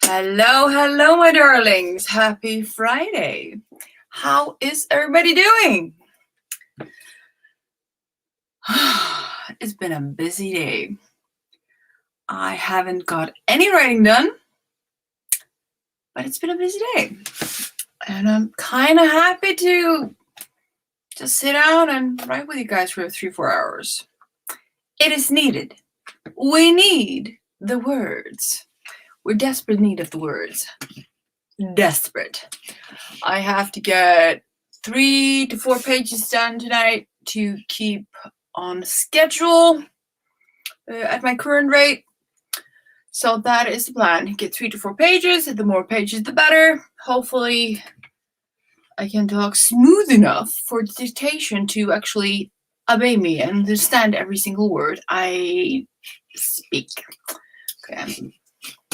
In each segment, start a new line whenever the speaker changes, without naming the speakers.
Hello, hello, my darlings. Happy Friday. How is everybody doing? It's been a busy day. I haven't got any writing done, but it's been a busy day. And I'm kind of happy to just sit down and write with you guys for 3-4 hours. It is needed. We need the words. We're desperate need of the words. Desperate. I have to get 3 to 4 pages done tonight to keep on schedule at my current rate. So that is the plan. Get 3 to 4 pages. The more pages, the better. Hopefully, I can talk smooth enough for the dictation to actually obey me and understand every single word I speak. Okay,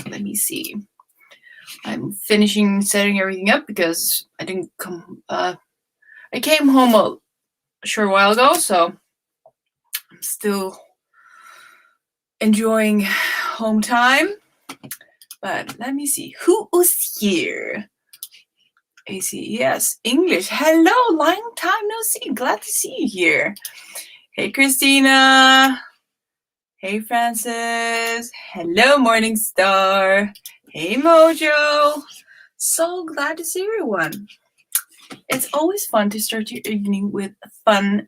let me see. I'm finishing setting everything up because I didn't come. I came home a short while ago, so I'm still enjoying home time. But let me see. Who is here? AC, yes, English. Hello, long time no see. Glad to see you here. Hey, Christina. Hey, Francis. Hello, Morningstar. Hey, Mojo. So glad to see everyone. It's always fun to start your evening with fun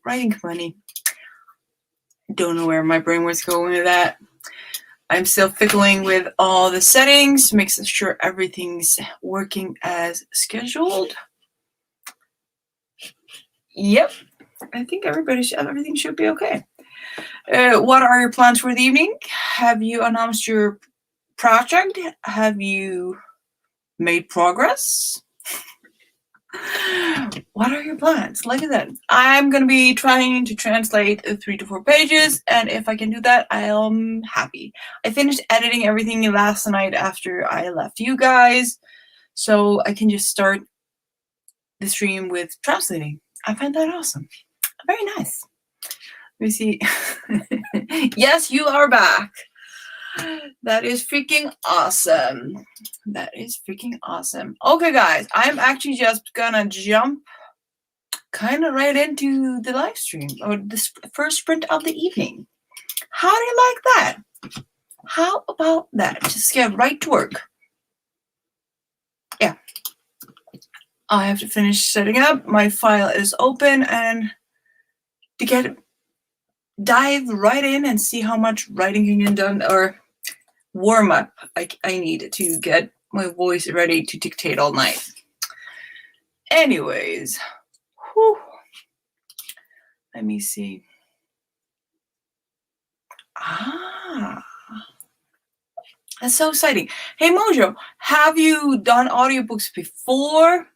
writing company. Don't know where my brain was going with that. I'm still fiddling with all the settings, making sure everything's working as scheduled. Yep, I think everything should be okay. What are your plans for the evening? Have you announced your project? Have you made progress? What are your plans? Like I said, I'm going to be trying to translate 3 to 4 pages, and if I can do that, I'm happy. I finished editing everything last night after I left you guys, so I can just start the stream with translating. I find that awesome. Very nice. Let me see. Yes, you are back. That is freaking awesome. That is freaking awesome. Okay, guys, I'm actually just gonna jump kind of right into the live stream or the first sprint of the evening. How do you like that? How about that? Just get right to work. Yeah. I have to finish setting up. My file is open, and to dive right in and see how much writing can get done, or warm up I need to get my voice ready to dictate all night. Anyways, whew. Let me see. That's so exciting. Hey Mojo, have you done audiobooks before?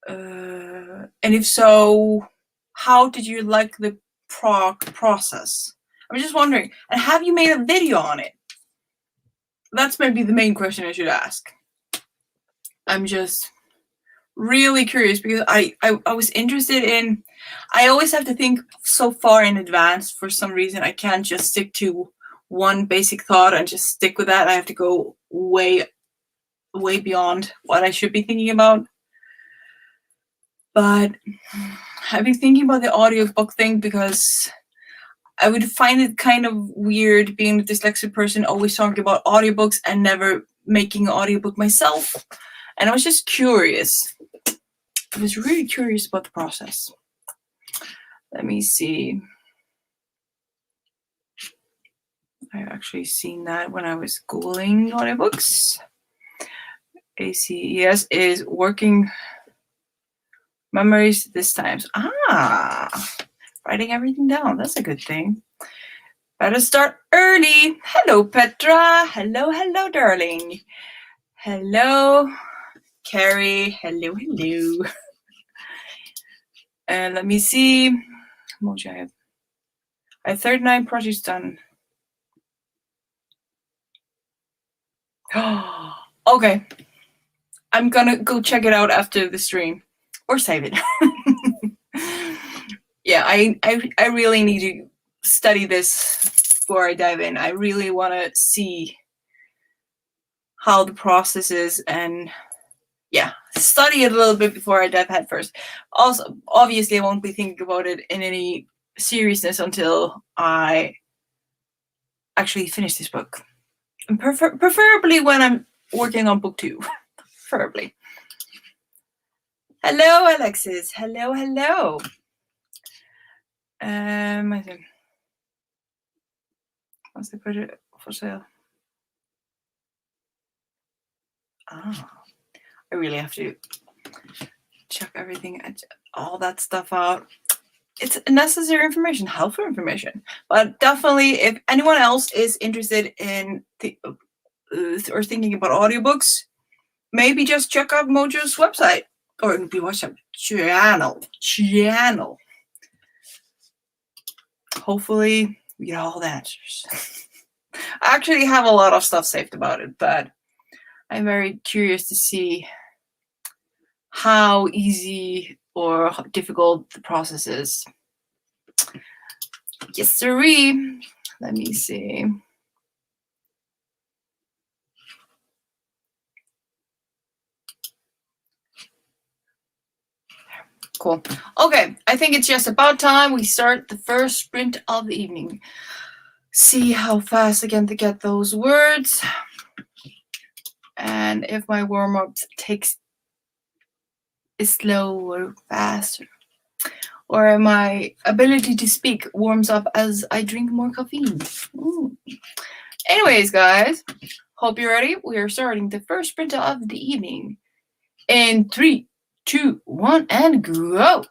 And if so, how did you like the process? I'm just wondering. And have you made a video on it? That's maybe the main question I should ask. I'm just really curious because I was interested in, I always have to think so far in advance. For some reason, I can't just stick to one basic thought and just stick with that. I have to go way beyond what I should be thinking about. But I've been thinking about the audiobook thing because I would find it kind of weird being a dyslexic person, always talking about audiobooks and never making an audiobook myself. And I was just curious. I was really curious about the process. Let me see. I've actually seen that when I was Googling audiobooks. ACES is working memories this time. Writing everything down. That's a good thing. Better start early. Hello, Petra. Hello, hello, darling. Hello, Carrie. Hello, hello. And let me see. Mojo, I have 39 projects done. Okay. I'm gonna go check it out after the stream. Or save it. Yeah, I really need to study this before I dive in. I really want to see how the process is and study it a little bit before I dive head first. Also, obviously, I won't be thinking about it in any seriousness until I actually finish this book. And preferably when I'm working on book 2. Preferably. Hello, Alexis. Hello, hello. I think. Once they put it for sale. I really have to check everything, all that stuff out. It's necessary information, helpful information. But definitely, if anyone else is interested in or thinking about audiobooks, maybe just check out Mojo's website or the WhatsApp channel. Hopefully, we get all the answers. I actually have a lot of stuff saved about it, but I'm very curious to see how easy or how difficult the process is. Yes, sirree. Let me see. Cool. Okay, I think it's just about time we start the first sprint of the evening. See how fast I can get those words. And if my warm-up is slow or fast, or my ability to speak warms up as I drink more caffeine. Anyways, guys, hope you're ready. We are starting the first sprint of the evening. In 3, 2, 1, and go!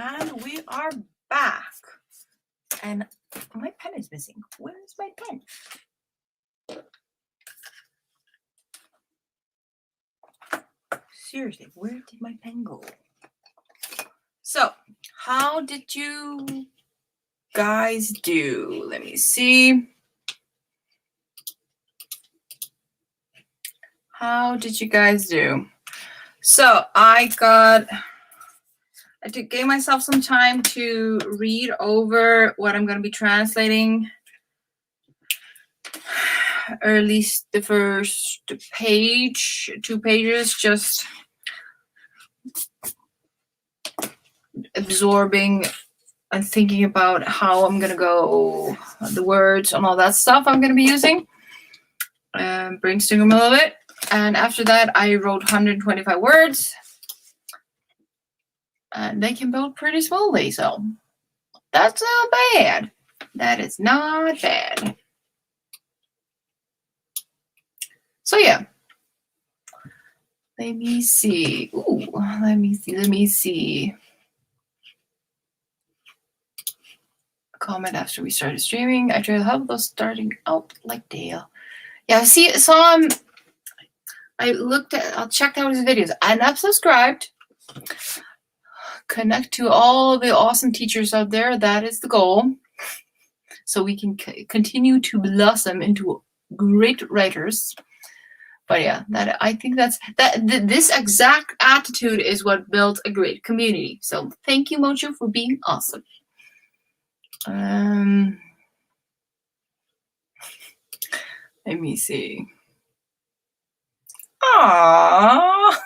And we are back. And my pen is missing. Where is my pen? Seriously, where did my pen go? So, how did you guys do? Let me see. How did you guys do? So, I gave myself some time to read over what I'm going to be translating, or at least the first page, 2 pages, just absorbing and thinking about how I'm going to go, the words and all that stuff I'm going to be using, brainstorming a little bit. And after that, I wrote 125 words. And they can build pretty smoothly, so that's not bad. That is not bad. So yeah. Let me see. Ooh, let me see. A comment after we started streaming. I tried to help those starting out like Dale. Yeah, see, so I'll check out his videos. I'm not subscribed. Connect to all the awesome teachers out there. That is the goal. So we can continue to blossom into great writers. But yeah, I think this exact attitude is what built a great community. So thank you, Mojo, for being awesome. Let me see. Aww.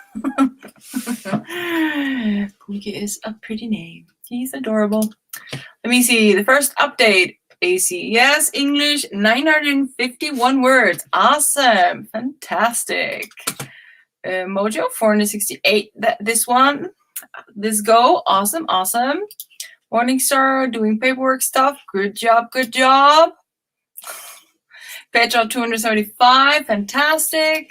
Pookie is a pretty name. He's adorable. Let me see. The first update. AC. Yes, English, 951 words. Awesome. Fantastic. Mojo, 468. This go. Awesome. Awesome. Morningstar, doing paperwork stuff. Good job. Good job. Petra, 275. Fantastic.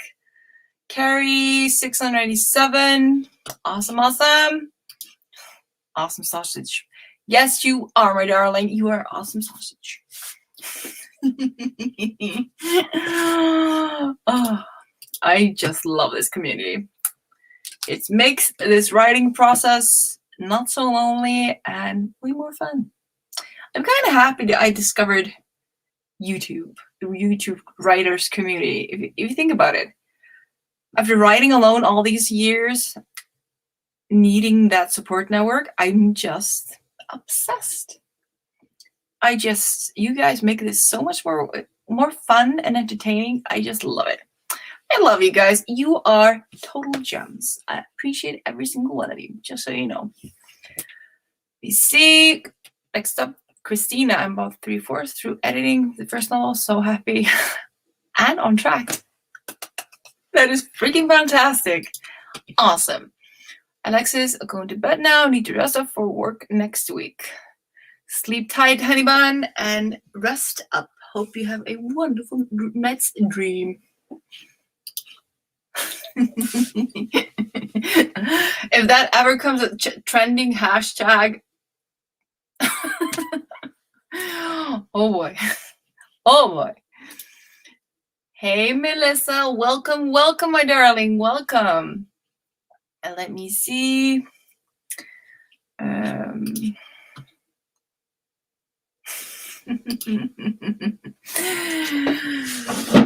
Carrie, 697. Awesome, awesome. Awesome sausage. Yes, you are, my darling. You are awesome sausage. Oh, I just love this community. It makes this writing process not so lonely and way more fun. I'm kind of happy that I discovered YouTube, the YouTube writers community. If you think about it, after writing alone all these years, needing that support network, I'm just obsessed. You guys make this so much more fun and entertaining. I just love it. I love you guys. You are total gems. I appreciate every single one of you, just so you know. We see. Next up, Christina. I'm about 3/4 through editing the first novel. So happy and on track. That is freaking fantastic. Awesome. Alexis, going to bed now. Need to rest up for work next week. Sleep tight, honey bun, and rest up. Hope you have a wonderful night's dream. If that ever comes a trending hashtag, oh boy. Oh boy. Hey, Melissa. Welcome, welcome, my darling. Welcome. And let me see.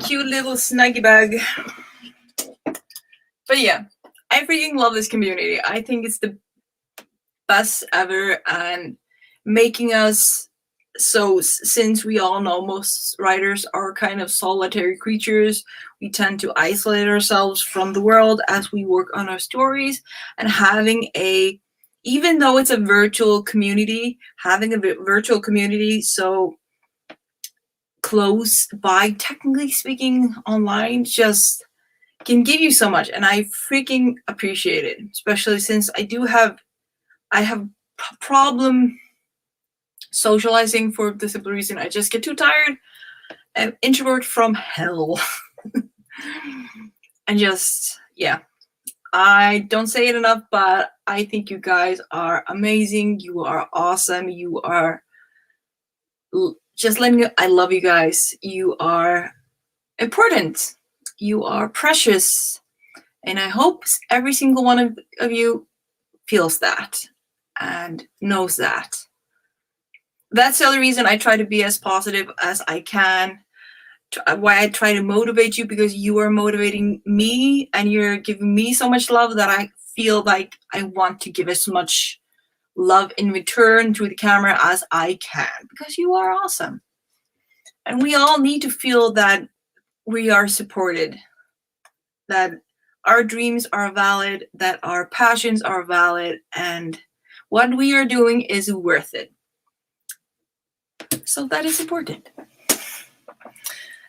Cute little snuggie bag. But yeah, I freaking love this community. I think it's the best ever, and making us so, since we all know most writers are kind of solitary creatures, we tend to isolate ourselves from the world as we work on our stories, and having even though it's a virtual community, having a virtual community so close by, technically speaking, online, just can give you so much. And I freaking appreciate it, especially since I have problem socializing for the simple reason I just get too tired. I'm introvert from hell. And just, yeah, I don't say it enough, but I think you guys are amazing. You are awesome. You are just letting you, I love you guys. You are important. You are precious. And I hope every single one of you feels that and knows that. That's the other reason I try to be as positive as I can. Why I try to motivate you, because you are motivating me and you're giving me so much love that I feel like I want to give as much love in return through the camera as I can, because you are awesome. And we all need to feel that we are supported, that our dreams are valid, that our passions are valid, and what we are doing is worth it. So that is important.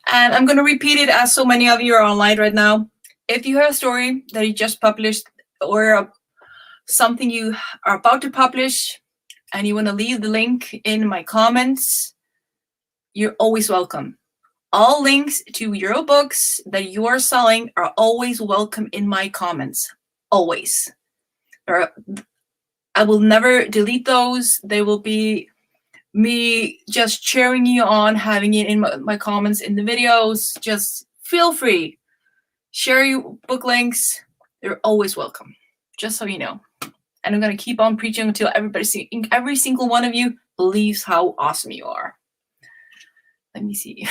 And I'm going to repeat it, as so many of you are online right now. If you have a story that you just published, or something you are about to publish, and you want to leave the link in my comments, you're always welcome. All links to your books that you are selling are always welcome in my comments. Always. I will never delete those. They will be me just cheering you on, having it in my comments in the videos. Just feel free. Share your book links. They're always welcome. Just so you know. And I'm going to keep on preaching until every single one of you believes how awesome you are. Let me see.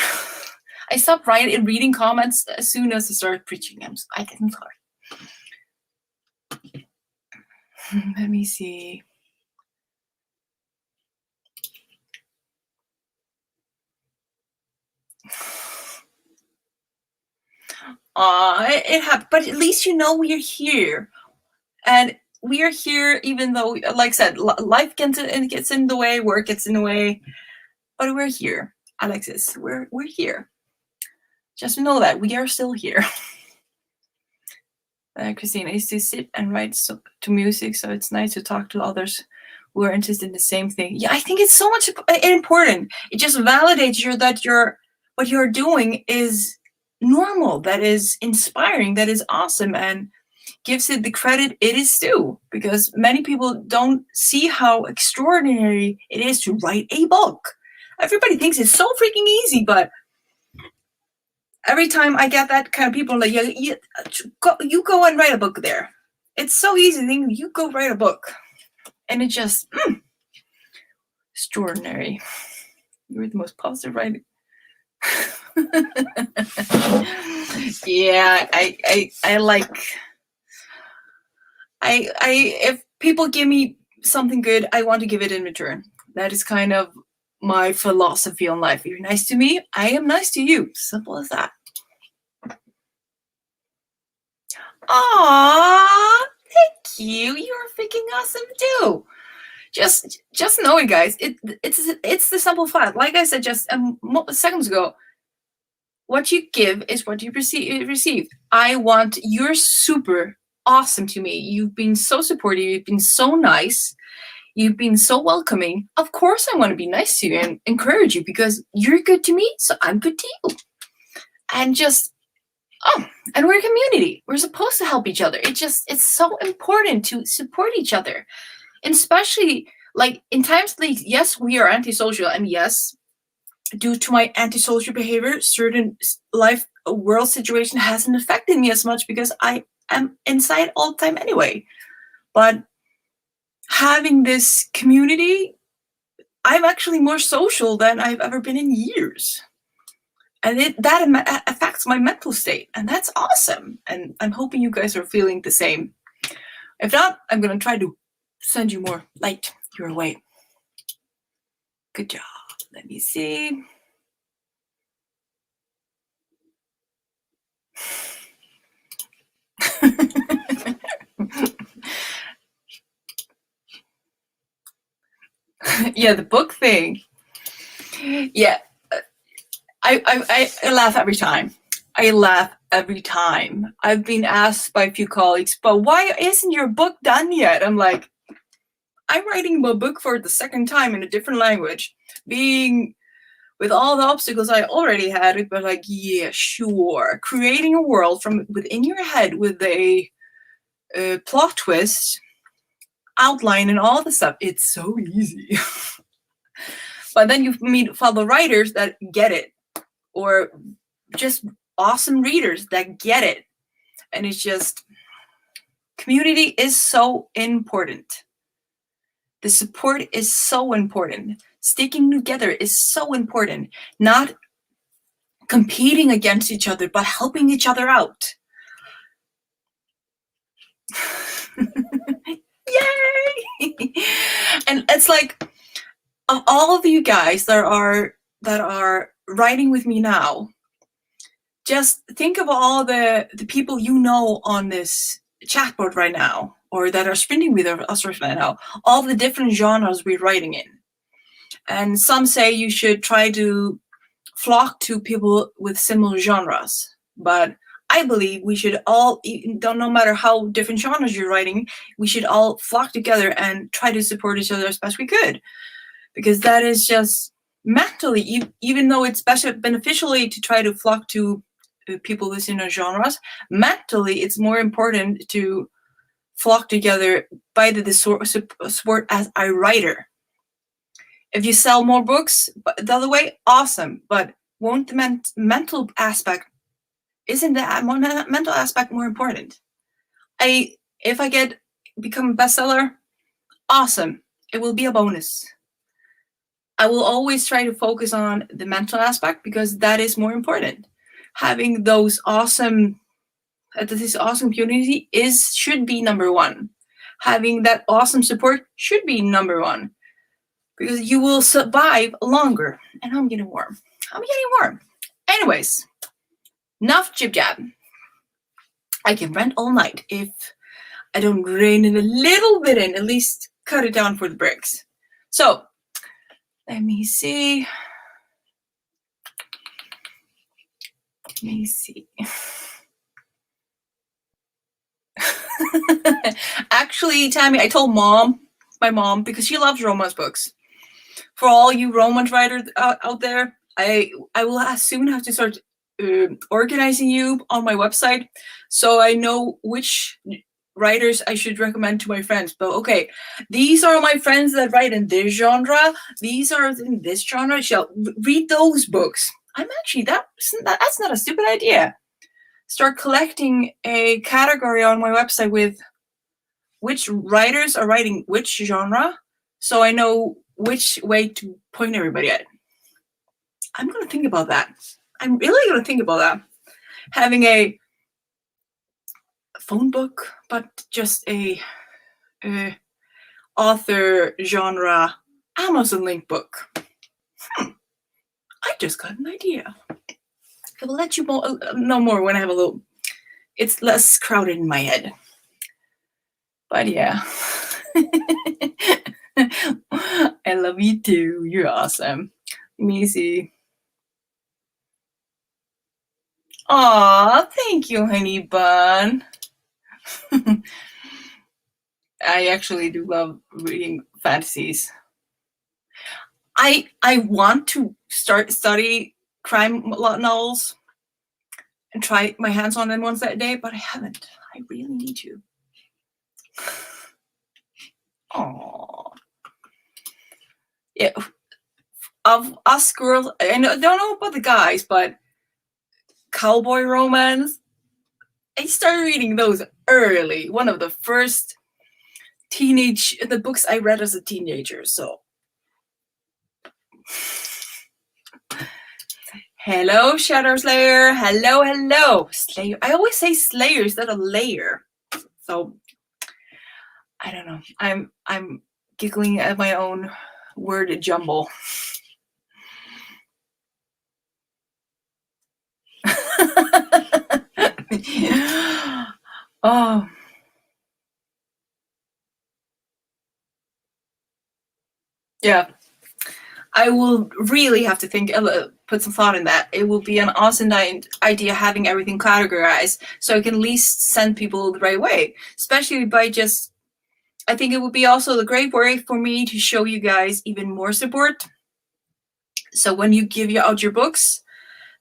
I stopped reading comments as soon as I started preaching them. So I didn't sorry. Let me see. It happened, but at least you know we're here. And we are here, even though, like I said, life gets in the way, work gets in the way, but we're here, Alexis. We're here. Just know that we are still here. Christine, I used to sit and write to music, so it's nice to talk to others who are interested in the same thing. Yeah, I think it's so much important. It just validates that what you're doing is normal, that is inspiring, that is awesome, and gives it the credit it is due, because many people don't see how extraordinary it is to write a book. Everybody thinks it's so freaking easy, but every time I get that kind of people, like, you go and write a book there. It's so easy. You go write a book. And it just, extraordinary. You're the most positive writer. Yeah, I like, if people give me something good, I want to give it in return. That is kind of my philosophy on life. If you're nice to me, I am nice to you. Simple as that. Aww, thank you. You're freaking awesome too. Just know it, guys. It's the simple fact. Like I said just seconds ago, what you give is what you receive. You're super awesome to me. You've been so supportive. You've been so nice. You've been so welcoming. Of course I want to be nice to you and encourage you, because you're good to me, so I'm good to you. And and we're a community. We're supposed to help each other. It's so important to support each other. And especially like in times like, yes, we are antisocial, and yes, due to my antisocial behavior, certain world situation hasn't affected me as much, because I am inside all the time anyway. But having this community, I'm actually more social than I've ever been in years. And that affects my mental state, and that's awesome. And I'm hoping you guys are feeling the same. If not, I'm going to try to send you more light your way. Good job. Let me see. Yeah, the book thing. Yeah, I laugh every time. I laugh every time. I've been asked by a few colleagues, but why isn't your book done yet? I'm like, I'm writing a book for the second time in a different language, being with all the obstacles I already had, but like, yeah, sure. Creating a world from within your head with a plot twist, outline, and all the stuff. It's so easy. But then you meet fellow writers that get it, or just awesome readers that get it. And it's just, community is so important. The support is so important. Sticking together is so important. Not competing against each other, but helping each other out. Yay! And it's like, of all of you guys that are writing with me now, just think of all the people you know on this chatbot right now, or that are sprinting with us right now, all the different genres we're writing in. And some say you should try to flock to people with similar genres. But I believe we should all, no matter how different genres you're writing, we should all flock together and try to support each other as best we could. Because that is just mentally, even though it's beneficially to try to flock to people with similar genres, mentally it's more important to flock together by the support as a writer. If you sell more books the other way, awesome. But won't the mental aspect, isn't the mental aspect more important? If I become a bestseller, awesome. It will be a bonus. I will always try to focus on the mental aspect because that is more important. Having this awesome community should be number one. Having that awesome support should be number one, because you will survive longer. And I'm getting warm. Anyways, enough jib jab. I can rant all night if I don't rein it a little bit in, at least cut it down for the breaks. So let me see. Actually, Tammy, I told my mom, because she loves romance books. For all you romance writers out there, I will soon have to start organizing you on my website, so I know which writers I should recommend to my friends. But okay, these are my friends that write in this genre. These are in this genre. Shall read those books. I'm actually that's not a stupid idea. Start collecting a category on my website with which writers are writing which genre, so I know which way to point everybody at. I'm going to think about that. I'm really going to think about that. Having a phone book, but just a author genre Amazon link book. I just got an idea. I will let you know more when I have it's less crowded in my head. But yeah. I love you too. You're awesome. Let me see. Aw, thank you, honey bun. I actually do love reading fantasies. I want to study crime novels and try my hands on them once that day, but I haven't. I really need to. Aww. Yeah. Of us girls, I don't know about the guys, but cowboy romance, I started reading those early. One of the first the books I read as a teenager, so. Hello, Shadow Slayer. Hello. Slayer. I always say Slayer instead of layer. So, I don't know. I'm giggling at my own word jumble. Oh. Yeah. I will really have to put some thought in that. It will be an awesome idea having everything categorized, so I can at least send people the right way, especially by I think it would be also a great way for me to show you guys even more support. So when you give out your books,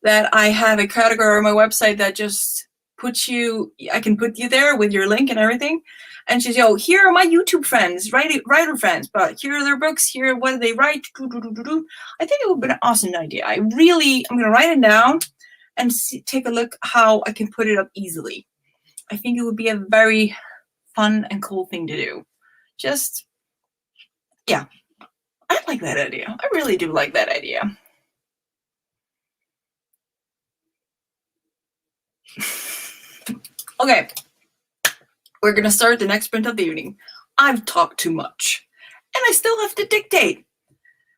that I have a category on my website that just I can put you there with your link and everything. And she's, yo, here are my YouTube friends, writer friends, but here are their books, here, what do they write? I think it would be an awesome idea. I'm going to write it down and take a look how I can put it up easily. I think it would be a very fun and cool thing to do. Just, yeah, I like that idea. I really do like that idea. Okay, we're going to start the next sprint of the evening. I've talked too much, and I still have to dictate.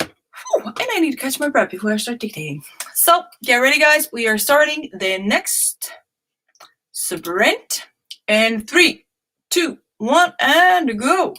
And I need to catch my breath before I start dictating. So, get ready, guys. We are starting the next sprint. And 3, 2, 1, and go.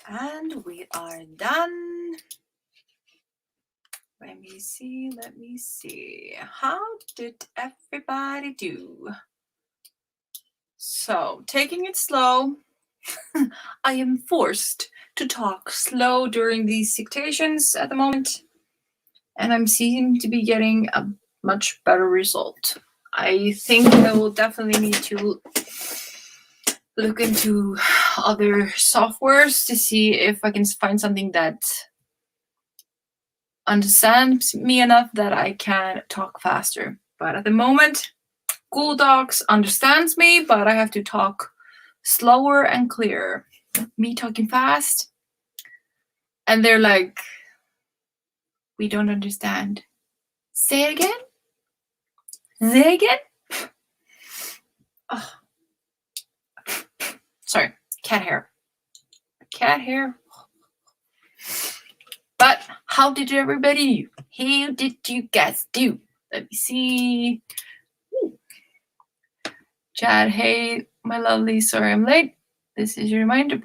And we are done. Let me see. How did everybody do? So, taking it slow. I am forced to talk slow during these dictations at the moment, and I'm seeming to be getting a much better result. I think I will definitely need to look into other softwares to see if I can find something that understands me enough that I can talk faster. But at the moment, Google Docs understands me, but I have to talk slower and clearer. Me talking fast, and they're like, we don't understand. Say it again? Say it again? Oh. Sorry, cat hair. Cat hair. But how did everybody do? How did you guys do? Let me see. Ooh. Chad, hey, my lovely, sorry I'm late. This is your reminder.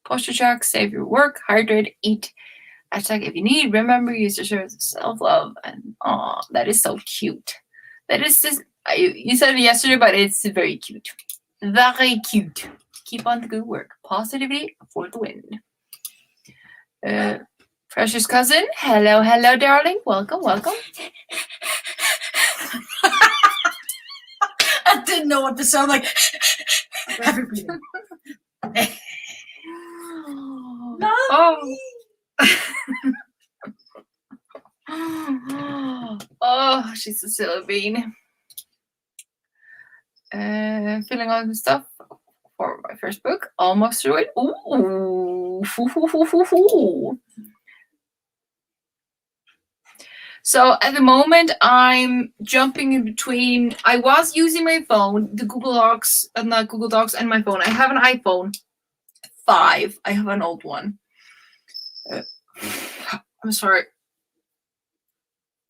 Posture check, save your work, hydrate, eat. Hashtag if you need. Remember, use the shirt of self-love. And oh, that is so cute. That is just, you said it yesterday, but it's very cute. Very cute. Keep on the good work. Positivity for the win. Precious cousin, hello, darling. Welcome.
I didn't know what to sound like.
Oh, she's a silly bean. Filling out the stuff for my first book. Almost through it. Ooh. So at the moment, I'm jumping in between. I was using my phone, the Google Docs, not Google Docs, and my phone. I have an iPhone 5. I have an old one. I'm sorry.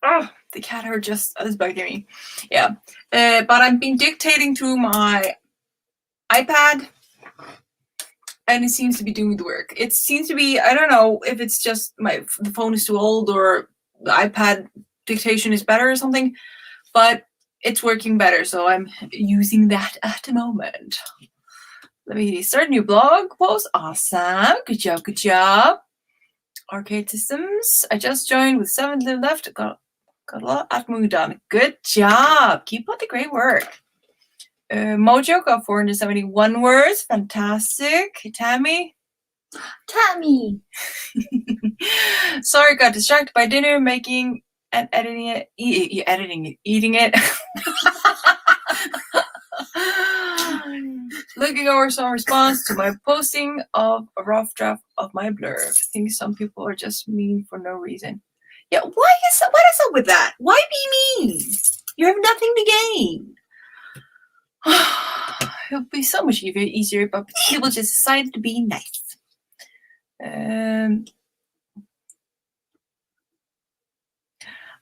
Oh, the cat hair just is bugging me. Yeah. But I've been dictating to my iPad, and it seems to be doing the work. It seems to be, I don't know if it's just the phone is too old or the iPad dictation is better or something, but it's working better, so I'm using that at the moment. Let me start a new blog post. Awesome. Good job. Arcade Systems. I just joined with 7 left. Got a lot of admin done. Good job. Keep up the great work. Mojo got 471 words. Fantastic. Tammy. Sorry, got distracted by dinner, making and editing it. Eating it. Looking over some response to my posting of a rough draft of my blurb. I think some people are just mean for no reason. Yeah, what is up with that? Why be mean? You have nothing to gain. It'll be so much easier, but people just decided to be nice.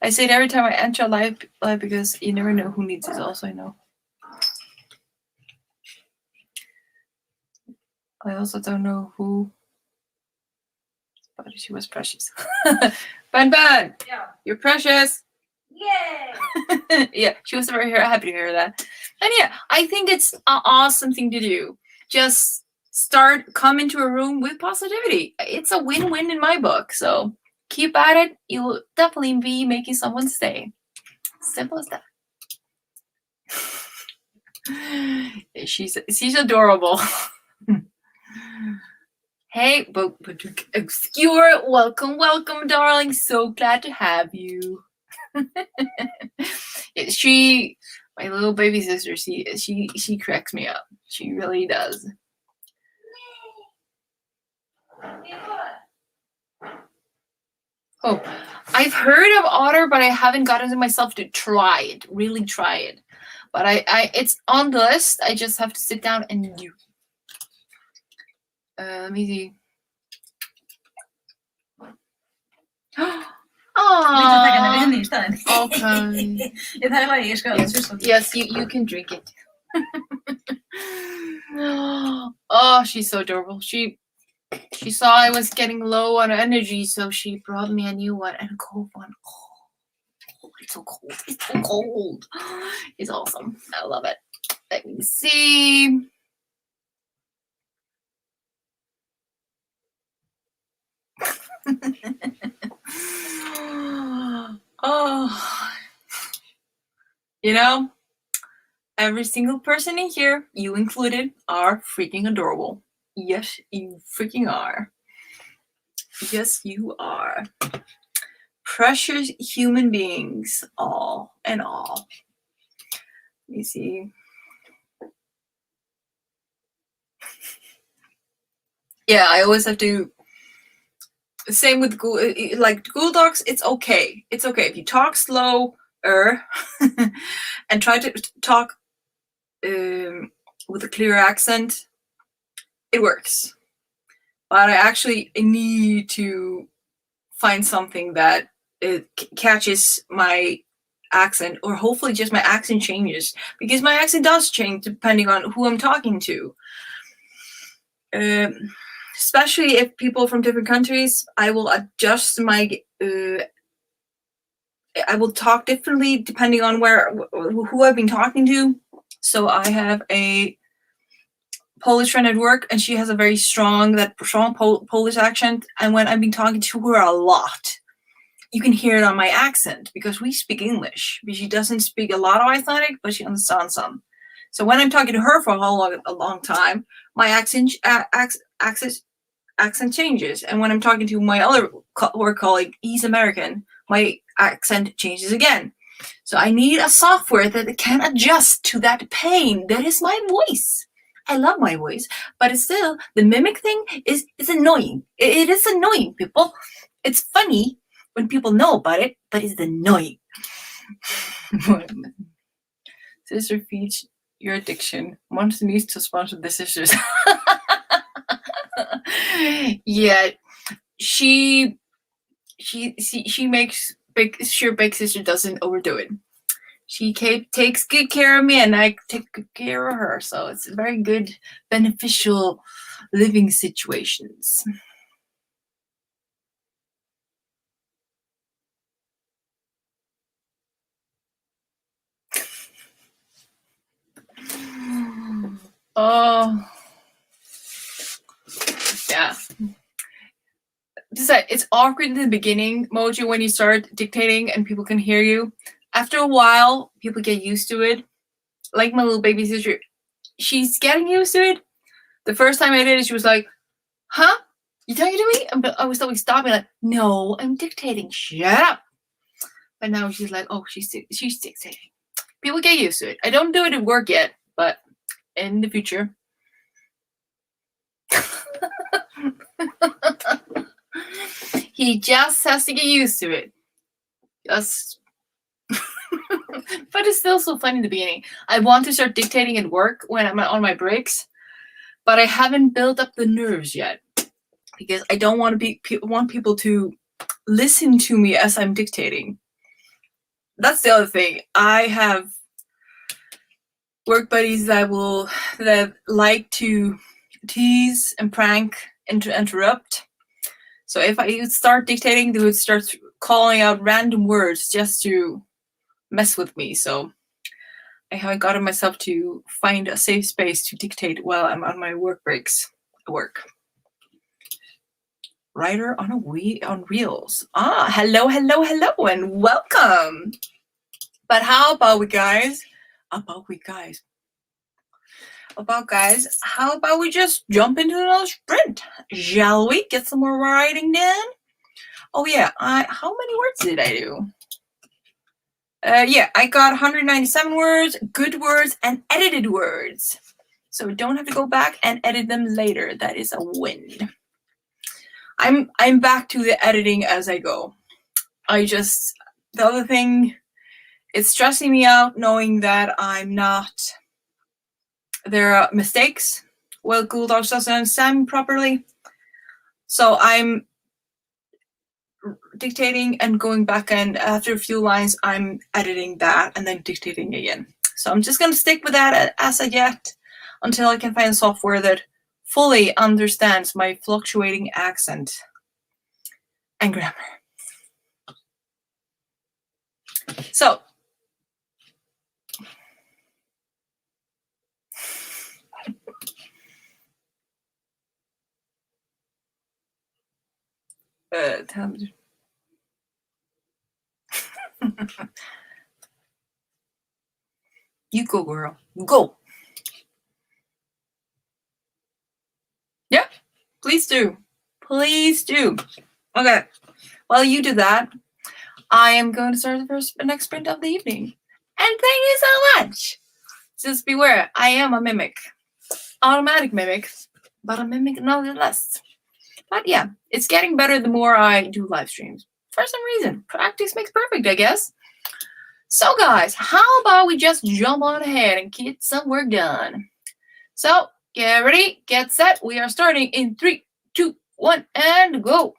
I say it every time I enter a live because you never know who needs it. Also, I know. I also don't know who, but she was precious. Ban,
yeah,
you're precious.
Yay!
Yeah, she was very happy to hear that. And yeah, I think it's an awesome thing to do. Just come into a room with positivity. It's a win-win in my book. So keep at it. You'll definitely be making someone stay. Simple as that. She's adorable. Hey, but obscure. Welcome, darling. So glad to have you. My little baby sister, she cracks me up. She really does. Oh, I've heard of otter, but I haven't gotten to myself to really try it. But it's on the list. I just have to sit down and do. Let me see. Okay. Yes, you can drink it. Oh, she's so adorable. She saw I was getting low on energy, so she brought me a new one and a cold one. Oh, it's so cold. It's so cold. It's awesome. I love it. Let me see. Oh, you know, every single person in here, you included, are freaking adorable. Yes, you freaking are. Yes, you are. Precious human beings, all and all. Let me see. Yeah, I always have to. Same with Google, like Google Docs. It's okay. It's okay if you talk slower and try to talk with a clear accent. It works, but I actually need to find something that catches my accent, or hopefully just my accent changes, because my accent does change depending on who I'm talking to. Especially if people from different countries, I will adjust my. I will talk differently depending on who I've been talking to. So I have a Polish friend at work, and she has a very strong Polish accent. And when I've been talking to her a lot, you can hear it on my accent because we speak English. But she doesn't speak a lot of Icelandic, but she understands some. So when I'm talking to her for a long time, my accent changes. And when I'm talking to my other work colleague, he's American, my accent changes again. So I need a software that can adjust to that pain that is my voice. I love my voice, but it's still, the mimic thing is annoying. It is annoying, people. It's funny when people know about it, but it's annoying. Sister feeds your addiction. Monster needs to sponsor the sisters. Yeah, she makes sure Big Sister doesn't overdo it. She takes good care of me, and I take good care of her. So it's very good, beneficial living situations. Oh, yeah. It's awkward in the beginning, Mojo, when you start dictating and people can hear you. After a while, people get used to it. Like my little baby sister, she's getting used to it. The first time I did it, she was like, "Huh? You talking to me?" But I was always stopping, like, "No, I'm dictating. Shut up." But now she's like, "Oh, she's dictating." People get used to it. I don't do it at work yet, but in the future. He just has to get used to it. Just. But it's still so funny in the beginning. I want to start dictating at work when I'm on my breaks, but I haven't built up the nerves yet because I don't want people to listen to me as I'm dictating. That's the other thing. I have work buddies that like to tease and prank and to interrupt. So if I start dictating, they would start calling out random words just to mess with me. So I haven't gotten myself to find a safe space to dictate while I'm on my work breaks at work. Writer on Reels. Hello, and welcome. But how about we guys? How about we just jump into another sprint? Shall we get some more writing done? Oh yeah, how many words did I do? Yeah, I got 197 words, good words, and edited words. So don't have to go back and edit them later. That is a win. I'm back to the editing as I go. The other thing, it's stressing me out knowing that there are mistakes. Well, Google Docs doesn't understand me properly. So I'm dictating and going back, and after a few lines, I'm editing that and then dictating again. So I'm just going to stick with that as of yet until I can find software that fully understands my fluctuating accent and grammar. So, tell me. You go, girl. Go. Yeah, please do. Please do. Okay. While you do that, I am going to start the next sprint of the evening. And thank you so much. Just beware, I am a mimic. Automatic mimic, but a mimic nonetheless. But yeah, it's getting better the more I do live streams. For some reason, practice makes perfect, I guess. So guys, how about we just jump on ahead and get some work done? So, get ready, get set. We are starting in 3, 2, 1, and go.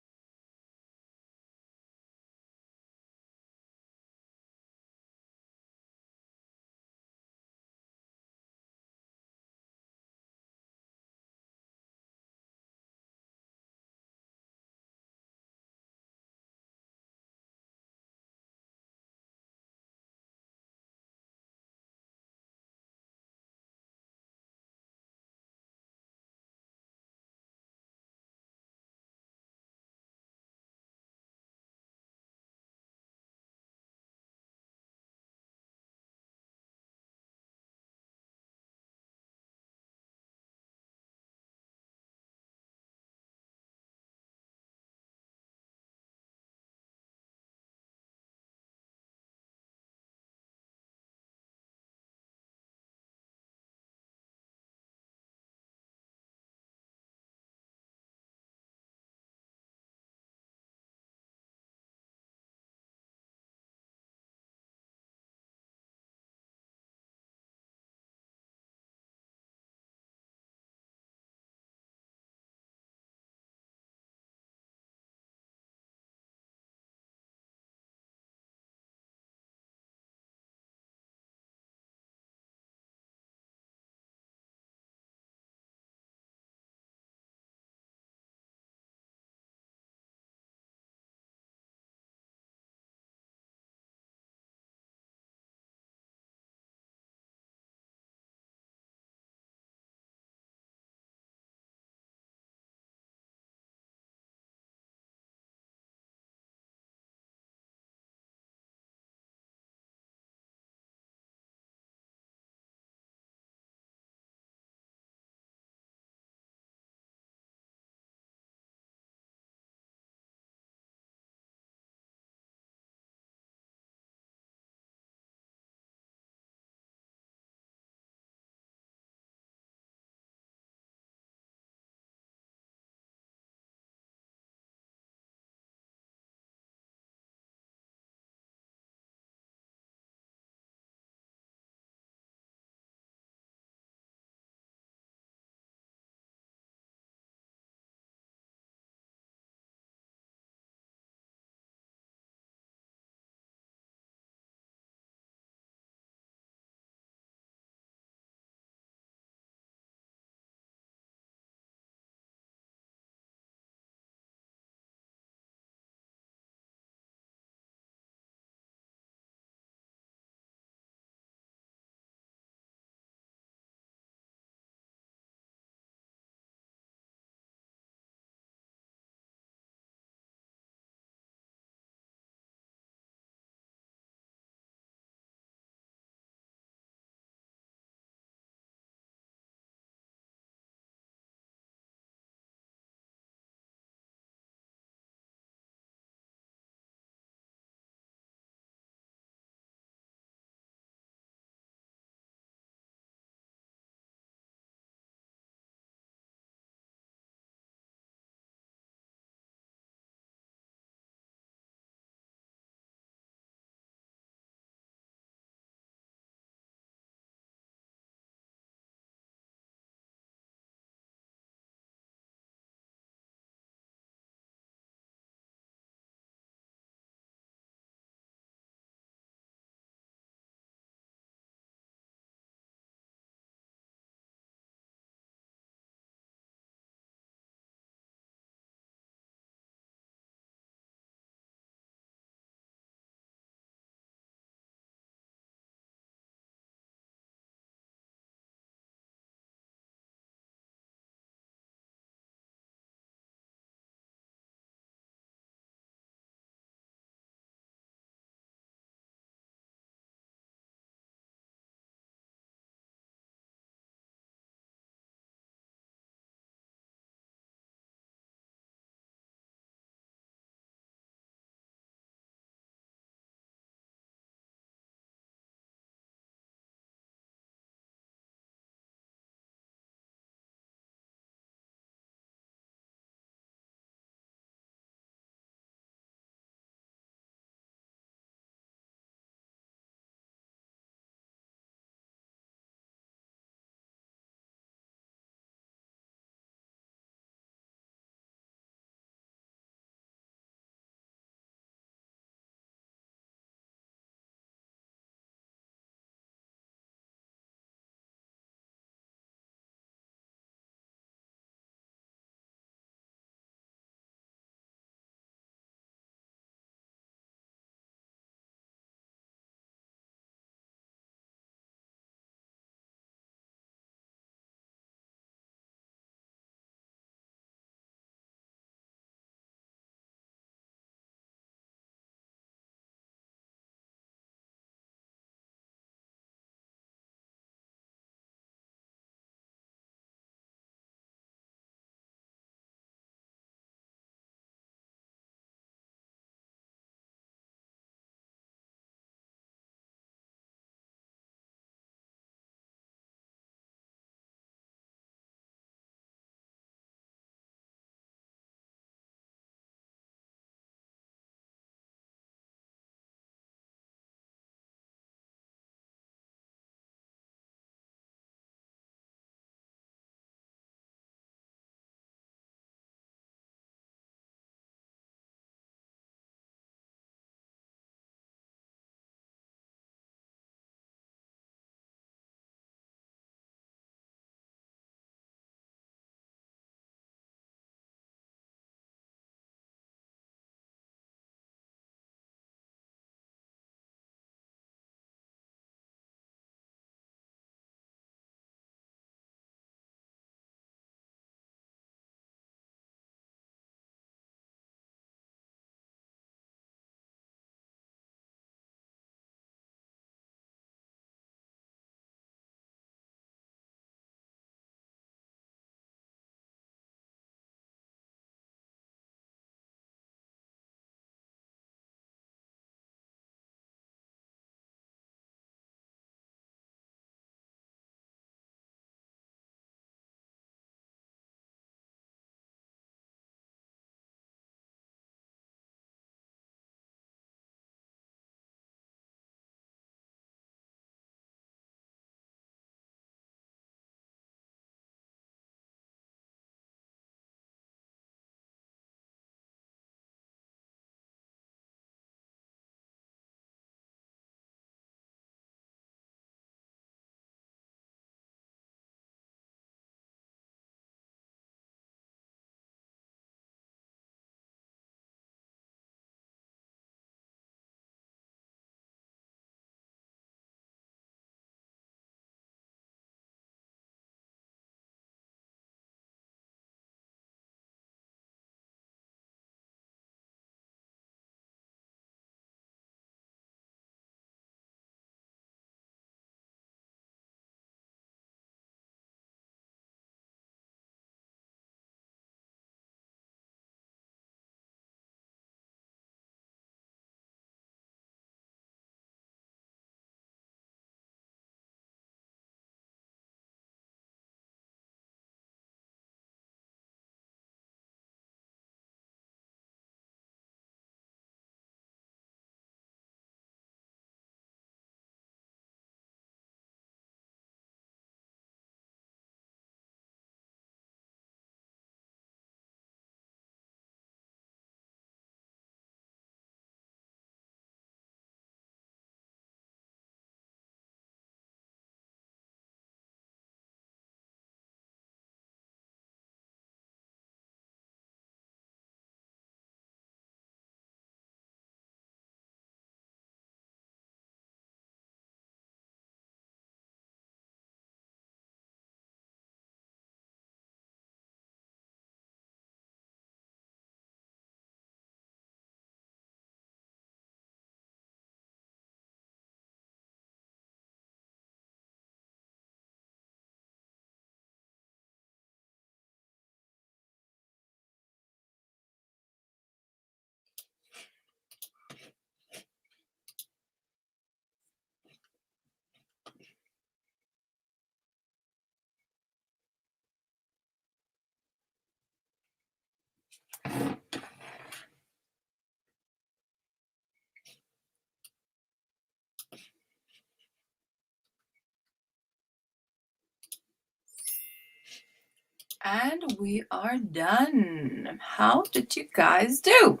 And we are done. How did you guys do?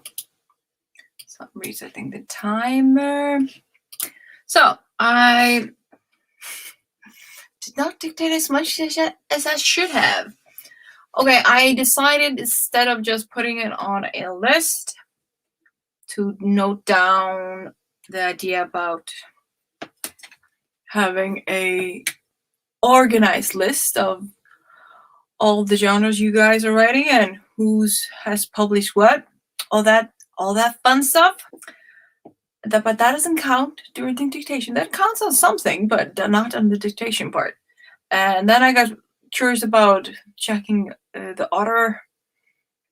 So I'm resetting the timer. So I did not dictate as much as I should have. Okay, I decided instead of just putting it on a list to note down the idea about having a organized list of all the genres you guys are writing and who's has published what, all that fun stuff. But that doesn't count during dictation. That counts on something, but not on the dictation part. And then I got curious about checking the Otter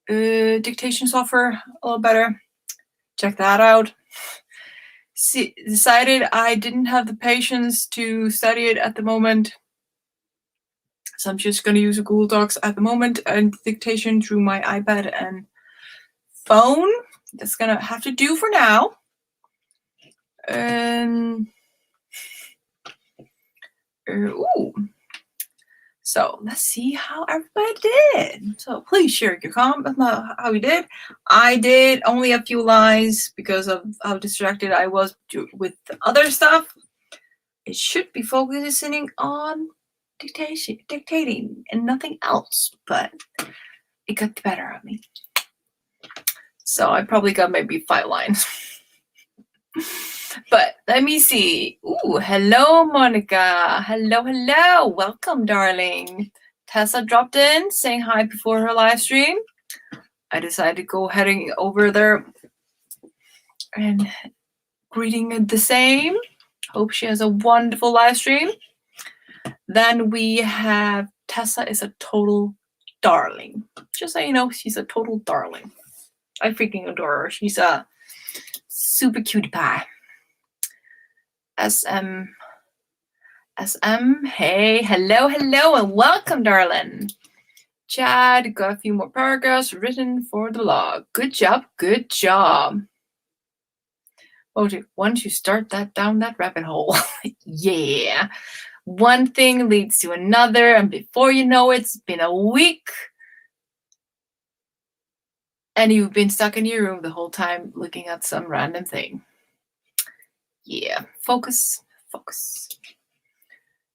dictation software a little better. Check that out. Decided I didn't have the patience to study it at the moment. So I'm just going to use a Google Docs at the moment and dictation through my iPad and phone. That's going to have to do for now. So let's see how everybody did. So please share your comments about how you did. I did only a few lines because of how distracted I was with the other stuff. It should be focusing on dictating and nothing else, but it got the better of me. So I probably got maybe 5 lines. But let me see. Ooh, hello, Monica. Hello. Welcome, darling. Tessa dropped in saying hi before her live stream. I decided to go heading over there and greeting the same. Hope she has a wonderful live stream. Then we have Tessa is a total darling. Just so you know, she's a total darling. I freaking adore her. She's a super cutie pie. SM, hey, hello, and welcome, darling. Chad, got a few more paragraphs written for the log. Good job. Motive, once you start down that rabbit hole, yeah. One thing leads to another, and before you know it, it's been a week, and you've been stuck in your room the whole time looking at some random thing. Yeah, focus.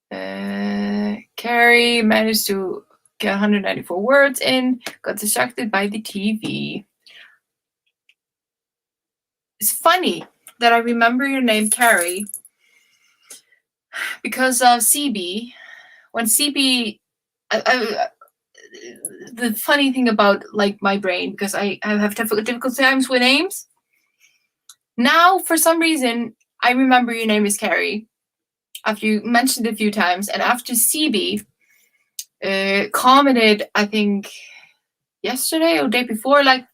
Carrie managed to get 194 words in, got distracted by the TV. It's funny that I remember your name, Carrie, because of CB. When CB, the funny thing about like my brain, because I have difficult times with names. Now, for some reason, I remember your name is Carrie after you mentioned it a few times, and after CB commented, I think yesterday or day before, like,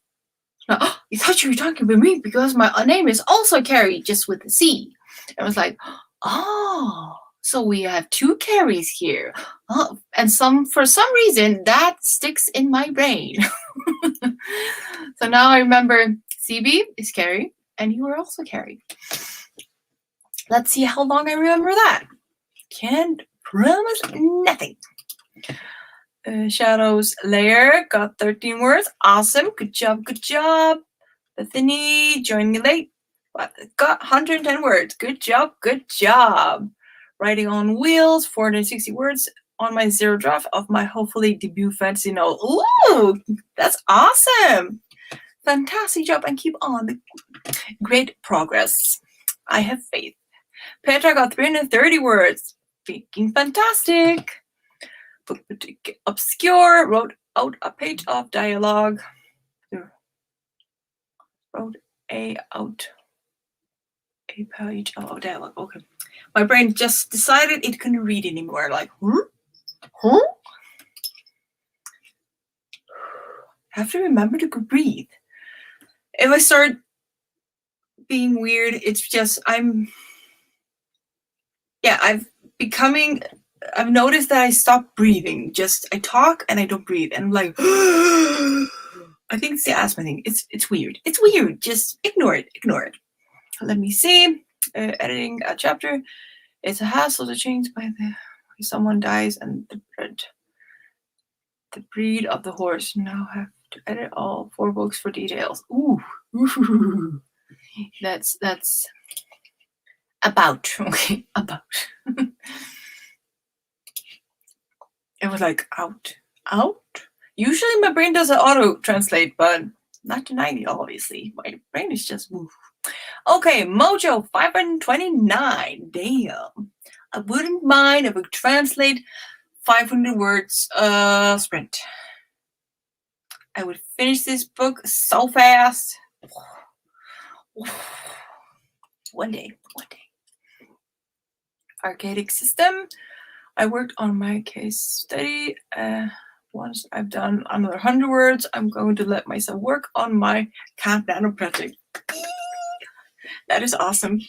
oh, you thought you were talking about me because my name is also Carrie, just with the C. I was like, oh, so we have 2 Carries here. Oh, and for some reason that sticks in my brain. So now I remember CB is Carrie, and you are also Carrie. Let's see how long I remember that. Can't promise nothing. Shadows layer got 13 words. Awesome. Good job. Bethany joining late, but got 110 words. Good job. Writing on Wheels, 460 words on my 0 draft of my hopefully debut fantasy novel. Ooh, that's awesome. Fantastic job, and keep on. Great progress. I have faith. Petra got 330 words. Freaking fantastic. Obscure wrote out a page of dialogue. Wrote a page of dialogue. Okay. My brain just decided it couldn't read anymore. Like, huh? Have to remember to breathe. If I start being weird, it's just I've noticed that I stop breathing. Just I talk and I don't breathe, and I'm like, I think it's the asthma thing. It's weird. Just ignore it. Let me see. Editing a chapter. It's a hassle to change by someone dies and the bread. The breed of the horse. Now have to edit all 4 books for details. Ooh. Ooh. That's about. Okay, about. It was like out. Usually my brain does an auto translate, but not tonight, obviously. My brain is just move. Okay, Mojo 529. Damn. I wouldn't mind if we translate 500 words sprint. I would finish this book so fast. One day. Archaic system. I worked on my case study. Once I've done another 100 words, I'm going to let myself work on my Camp Nano project. That is awesome.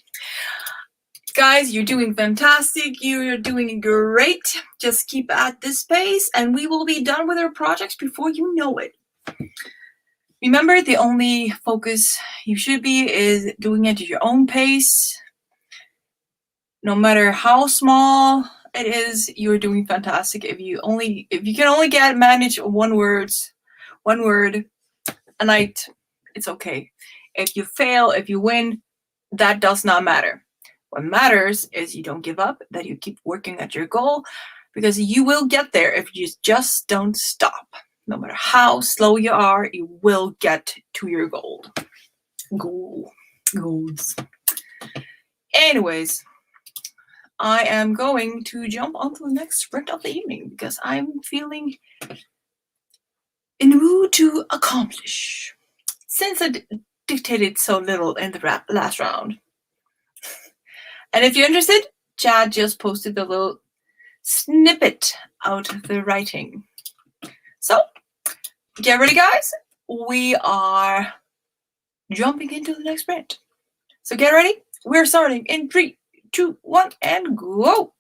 Guys, you're doing fantastic. You're doing great. Just keep at this pace and we will be done with our projects before you know it. Remember, the only focus you should be is doing it at your own pace. No matter how small it is, you're doing fantastic. If you can only manage one word a night, it's okay. If you fail, if you win, that does not matter. What matters is you don't give up, that you keep working at your goal, because you will get there if you just don't stop. No matter how slow you are, you will get to your goal. Goals. Anyways, I am going to jump onto the next sprint of the evening because I'm feeling in the mood to accomplish. Since I dictated so little in the last round. And if you're interested, Chad just posted a little snippet out of the writing. So, get ready, guys. We are jumping into the next sprint. So get ready. We're starting in 3, 2, 1, and go.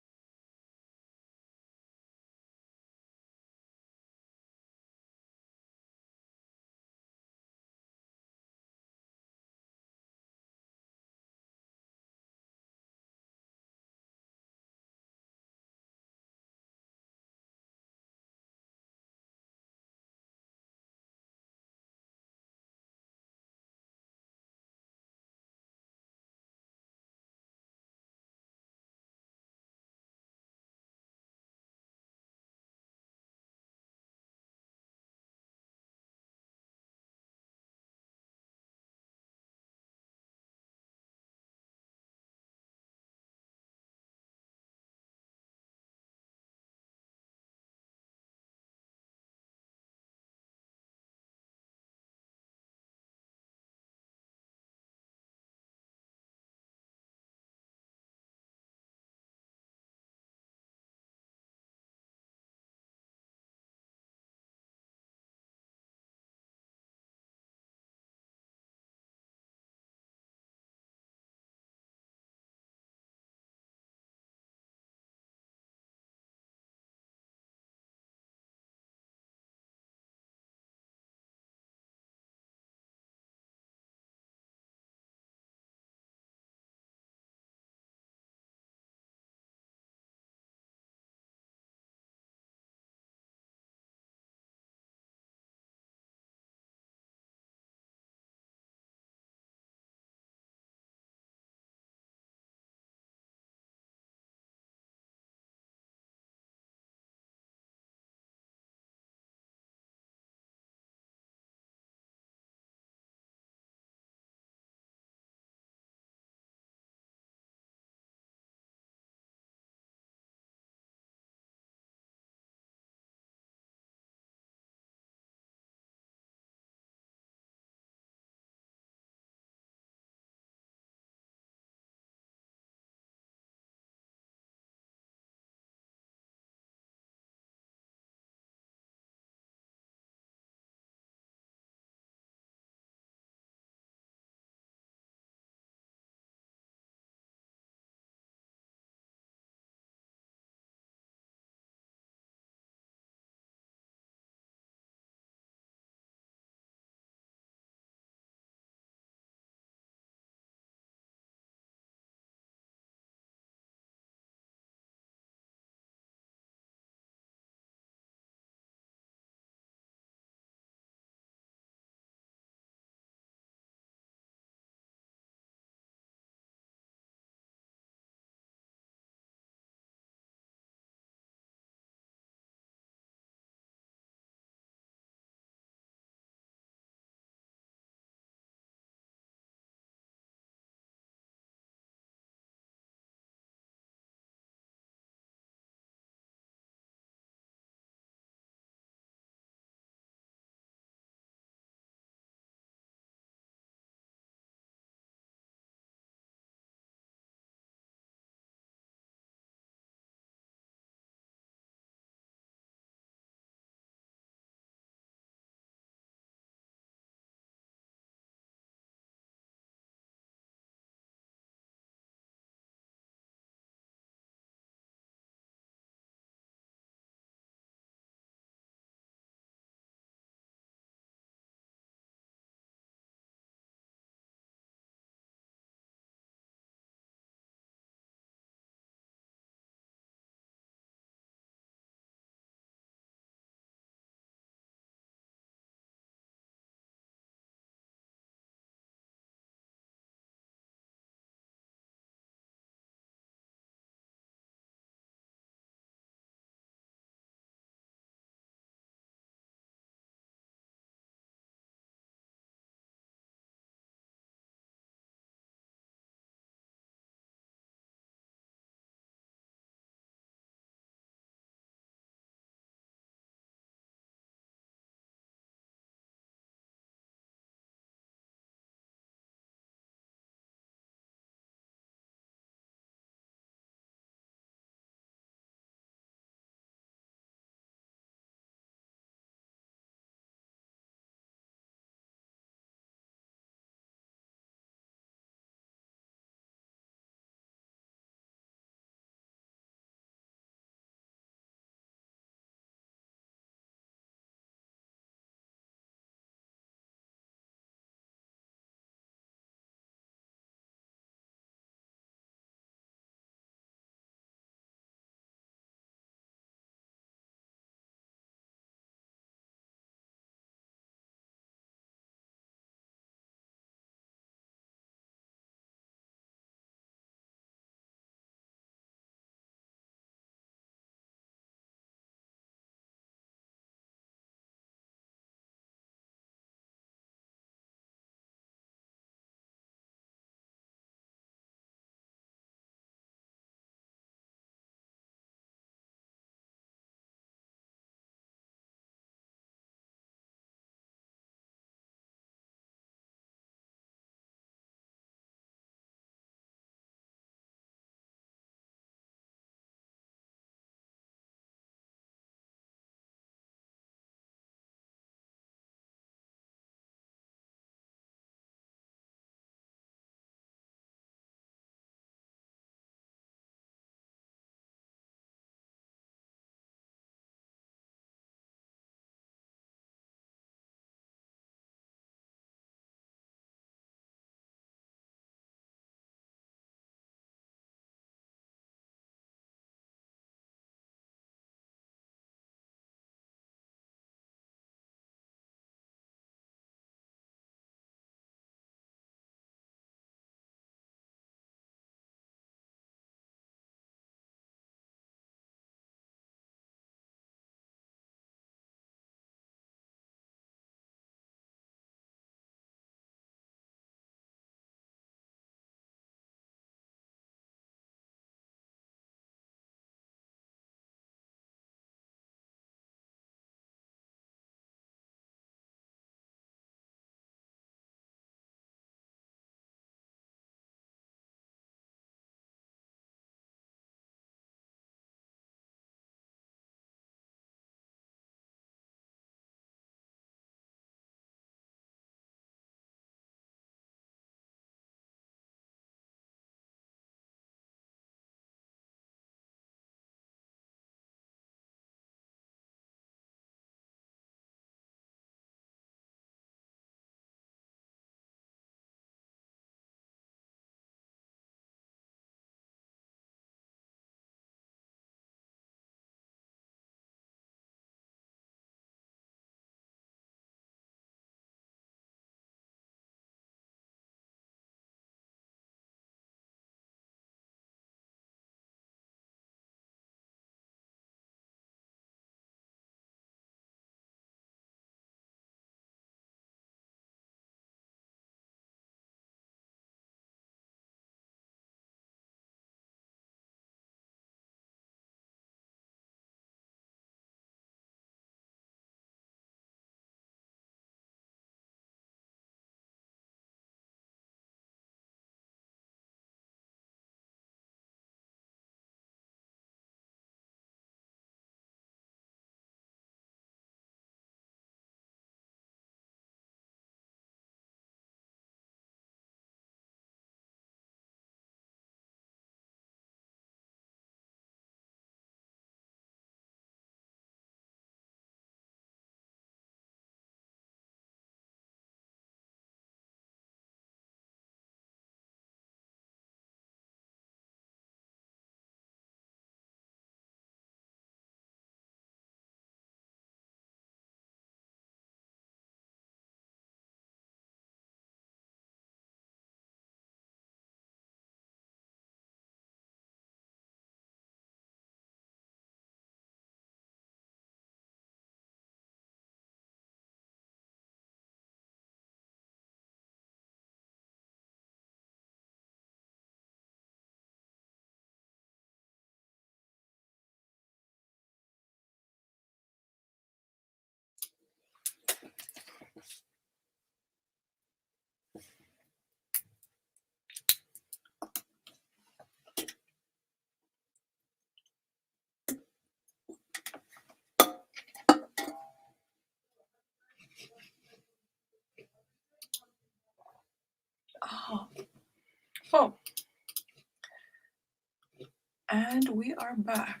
And we are back.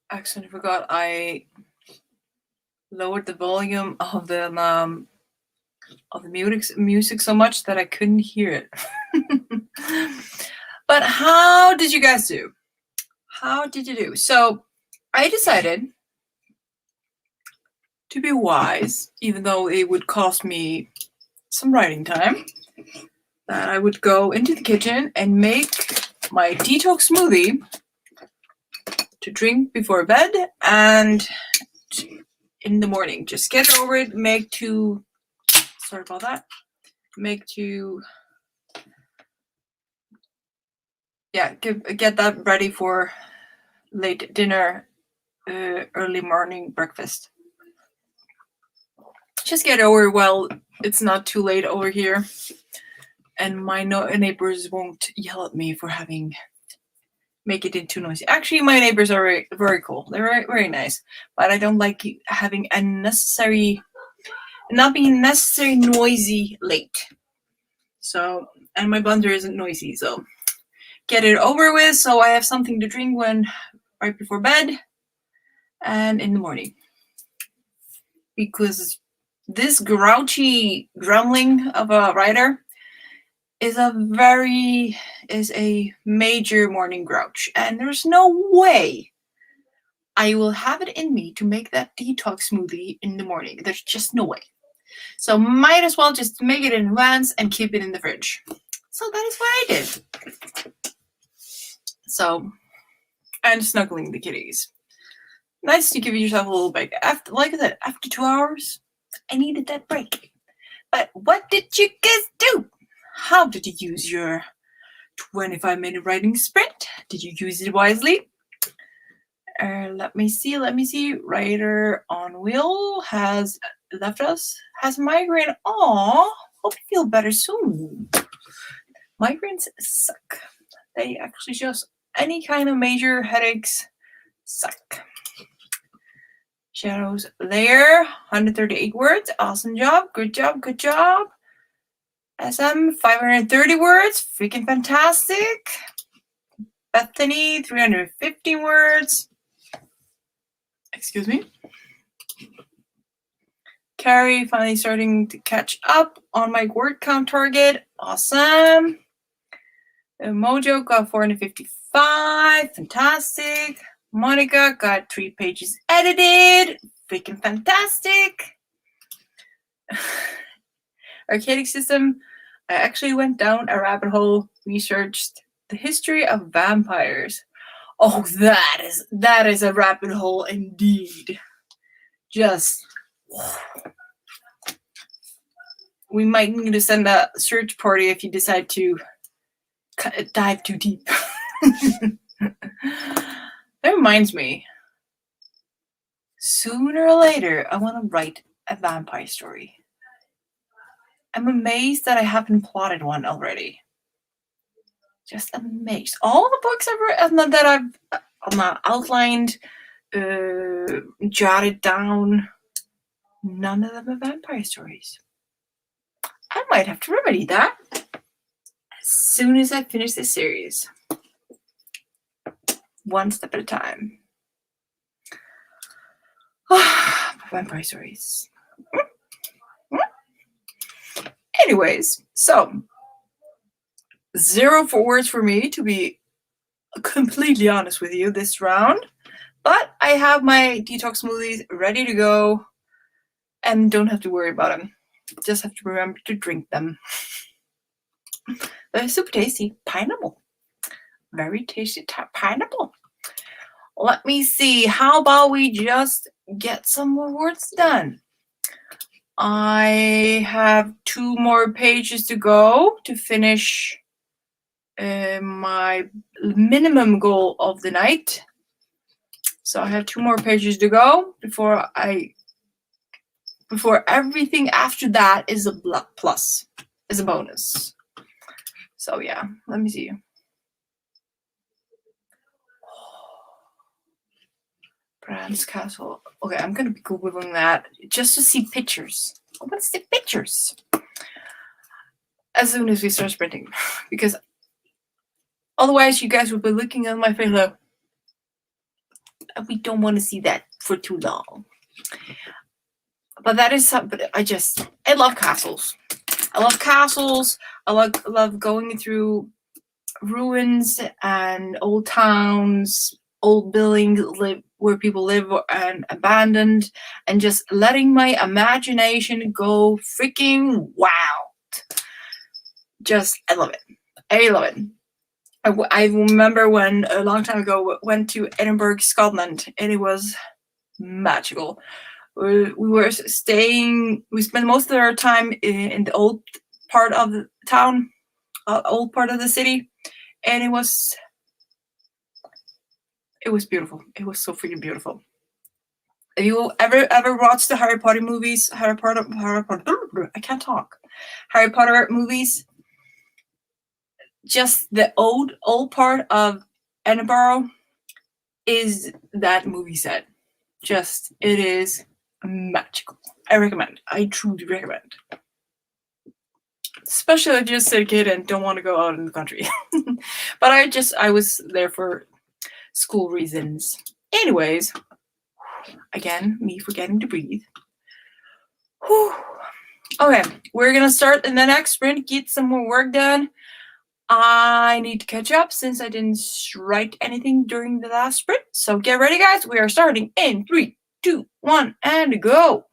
Actually, I forgot I lowered the volume of the music so much that I couldn't hear it. But how did you guys do? How did you do? So I decided to be wise, even though it would cost me some writing time, that I would go into the kitchen and make my detox smoothie to drink before bed and in the morning. Just get it over it, make two, sorry about that, make two, yeah, get that ready for late dinner, early morning breakfast. Just get over well, it's not too late over here. And my neighbors won't yell at me for make it too noisy. Actually, my neighbors are very, very cool. They're very, very nice. But I don't like having not being necessary noisy late. So, and my blender isn't noisy, so get it over with so I have something to drink right before bed and in the morning. Because this grouchy grumbling of a writer is a major morning grouch, and there's no way I will have it in me to make that detox smoothie in the morning. There's just no way. So might as well just make it in advance and keep it in the fridge. So that is what I did. So, and snuggling the kitties. Nice to give yourself a little break. Like I said, after 2 hours, I needed that break. But what did you guys do? How did you use your 25-minute writing sprint? Did you use it wisely? Let me see. Writer on wheel has left us. Has migraine. Aw, hope you feel better soon. Migraines suck. They actually just any kind of major headaches suck. Shadows there, 138 words. Awesome job. Good job. SM, 530 words. Freaking fantastic. Bethany, 350 words. Excuse me. Carrie, finally starting to catch up on my word count target. Awesome. Mojo got 455. Fantastic. Monica got 3 pages edited. Freaking fantastic. Archaic system. I actually went down a rabbit hole, researched the history of vampires. Oh, that is a rabbit hole indeed. Just, we might need to send a search party if you decide to dive too deep. That reminds me, sooner or later, I want to write a vampire story. I'm amazed that I haven't plotted one already. Just amazed. All the books that I've outlined, jotted down, none of them are vampire stories. I might have to remedy that as soon as I finish this series. One step at a time. Vampire stories. Anyways, so 0 words for me, to be completely honest with you, this round. But I have my detox smoothies ready to go and don't have to worry about them. Just have to remember to drink them. They're super tasty. Pineapple. Very tasty pineapple. Let me see. How about we just get some more words done? I have 2 more pages to go to finish my minimum goal of the night. So I have 2 more pages to go before everything after that is a plus, is a bonus. So yeah, let me see. Brand's Castle. Okay, I'm gonna be Googling that just to see pictures. I want to see pictures as soon as we start sprinting, because Otherwise, you guys would be looking at my face like, we don't want to see that for too long. But that is something. I love castles. I love castles. I love going through ruins and old towns, old buildings where people live and abandoned, and just letting my imagination go freaking wild. I love it. I love it. I remember when a long time ago went to Edinburgh, Scotland, and it was magical. We were staying. We spent most of our time in the old part of the town, old part of the city, and it was beautiful. It was so freaking beautiful. Have you ever watched the Harry Potter movies? Harry Potter. I can't talk. Harry Potter movies. Just the old part of Edinburgh is that movie set. It is magical. I recommend. I truly recommend. Especially if you're just a kid and don't want to go out in the country. But I was there for school reasons. Anyways, again, me forgetting to breathe. Whew. Okay, we're gonna start in the next sprint, get some more work done. I need to catch up since I didn't write anything during the last sprint. So get ready, guys. We are starting in 3, 2, 1, and go.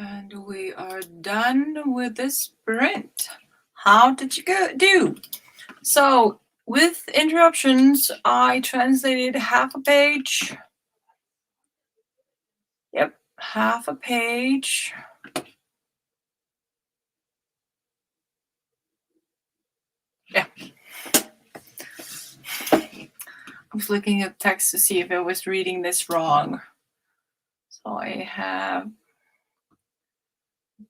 And we are done with this sprint. How did you do? So, with interruptions, I translated half a page. Yep, half a page. Yeah. I was looking at text to see if I was reading this wrong. So I have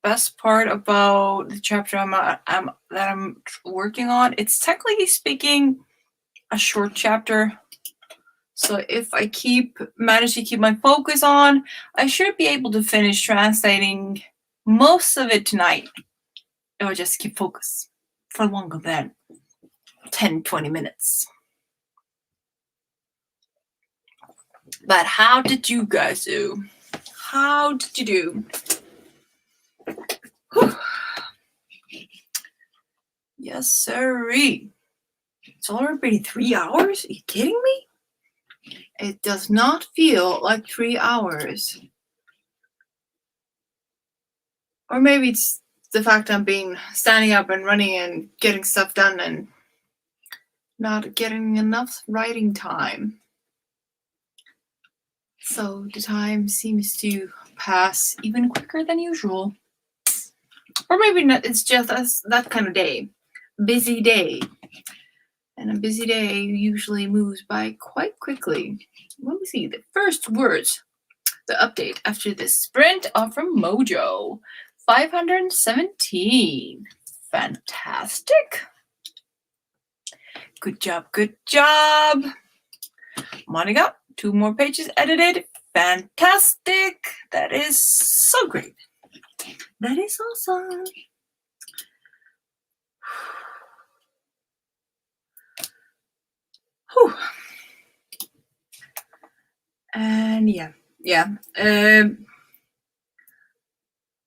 best part about the chapter that I'm working on. It's technically speaking a short chapter. So if I manage to keep my focus on, I should be able to finish translating most of it tonight. It will just keep focus for longer than 10-20 minutes. But how did you guys do? How did you do? Whew. Yes, sirree. It's already 3 hours? Are you kidding me? It does not feel like 3 hours. Or maybe it's the fact I'm standing up and running and getting stuff done and not getting enough writing time. So the time seems to pass even quicker than usual. Or maybe not, it's just that kind of day. Busy day. And a busy day usually moves by quite quickly. Let me see. The first words, the update after this sprint are from Mojo. 517. Fantastic. Good job, good job. Monica, 2 more pages edited. Fantastic. That is so great. That is awesome. Whew. And yeah.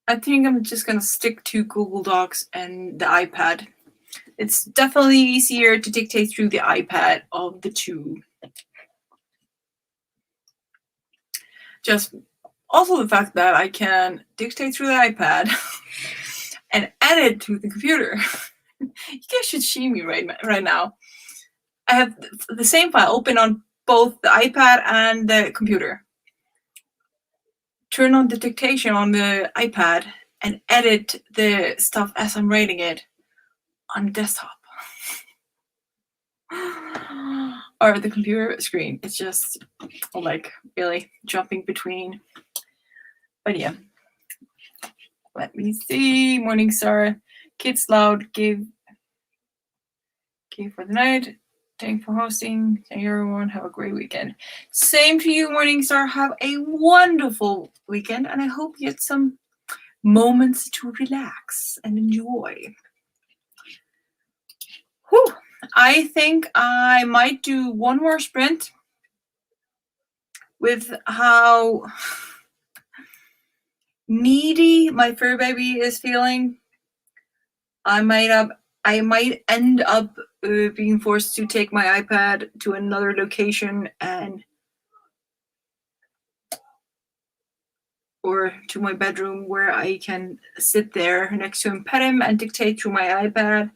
I think I'm just gonna stick to Google Docs and the iPad. It's definitely easier to dictate through the iPad of the two. Just also the fact that I can dictate through the iPad and edit to the computer. You guys should see me right now. I have the same file open on both the iPad and the computer. Turn on the dictation on the iPad and edit the stuff as I'm writing it on desktop. Or the computer screen. It's just like really jumping between. But yeah. Let me see. Morningstar. Kids Loud gave for the night. Thanks for hosting. Thank you everyone. Have a great weekend. Same to you, Morningstar. Have a wonderful weekend, and I hope you get some moments to relax and enjoy. Whew. I think I might do one more sprint with how needy my fur baby is feeling. I might end up being forced to take my iPad to another location or to my bedroom where I can sit there next to him, pet him, and dictate through my iPad.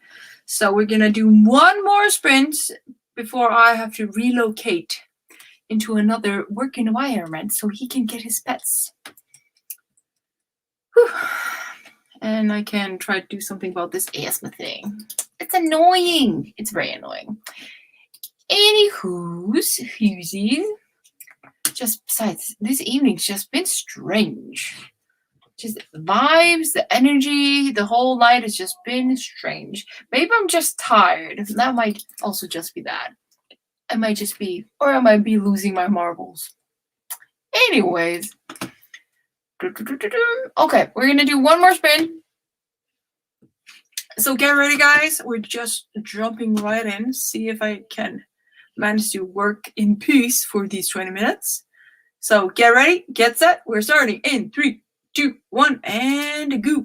So we're gonna do one more sprint before I have to relocate into another work environment so he can get his pets. Whew. And I can try to do something about this asthma thing. It's annoying. It's very annoying. Anywho's, just besides, this evening's just been strange. Just the vibes, the energy, the whole night has just been strange. Maybe I'm just tired. That might also just be that. I might be losing my marbles. Anyways. Okay, we're gonna do one more spin. So get ready, guys. We're just jumping right in. See if I can manage to work in peace for these 20 minutes. So get ready, get set. We're starting in 3, 2, 1, and go.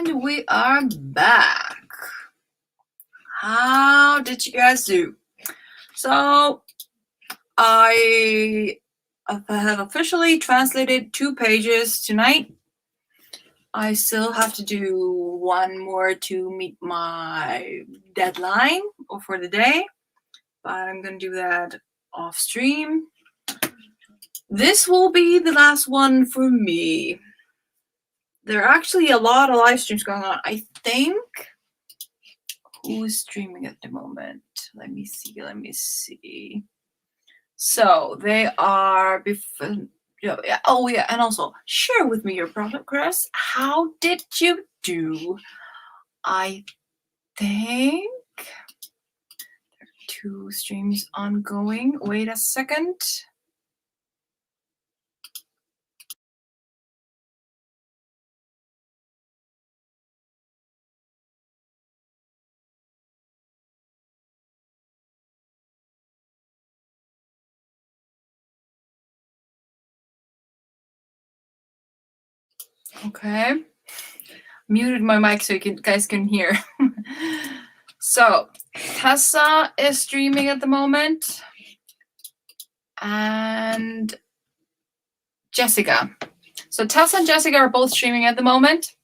And we are back. How did you guys do? So I have officially translated 2 pages tonight. I still have to do 1 more to meet my deadline for the day, but I'm going to do that off stream. This will be the last one for me. There are actually a lot of live streams going on. I think. Who is streaming at the moment? Let me see. So they are oh yeah, and also share with me your progress. How did you do? I think there are 2 streams ongoing. Wait a second. Okay. Muted my mic so you guys can hear. So Tessa is streaming at the moment. And Jessica. So Tessa and Jessica are both streaming at the moment.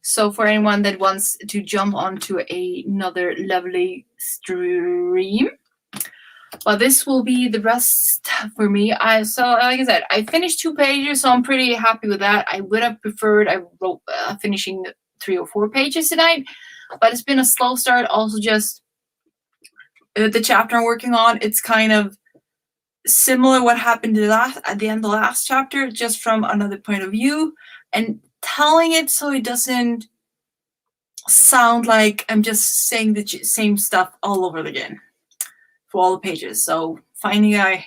So for anyone that wants to jump onto another lovely stream, well, this will be the rest for me. So like I said, I finished 2 pages, so I'm pretty happy with that. I would have preferred I wrote finishing 3 or 4 pages tonight, but it's been a slow start. Also, just the chapter I'm working on, it's kind of similar what happened at the end of the last chapter, just from another point of view, and telling it so it doesn't sound like I'm just saying the same stuff all over again for all the pages. So finding a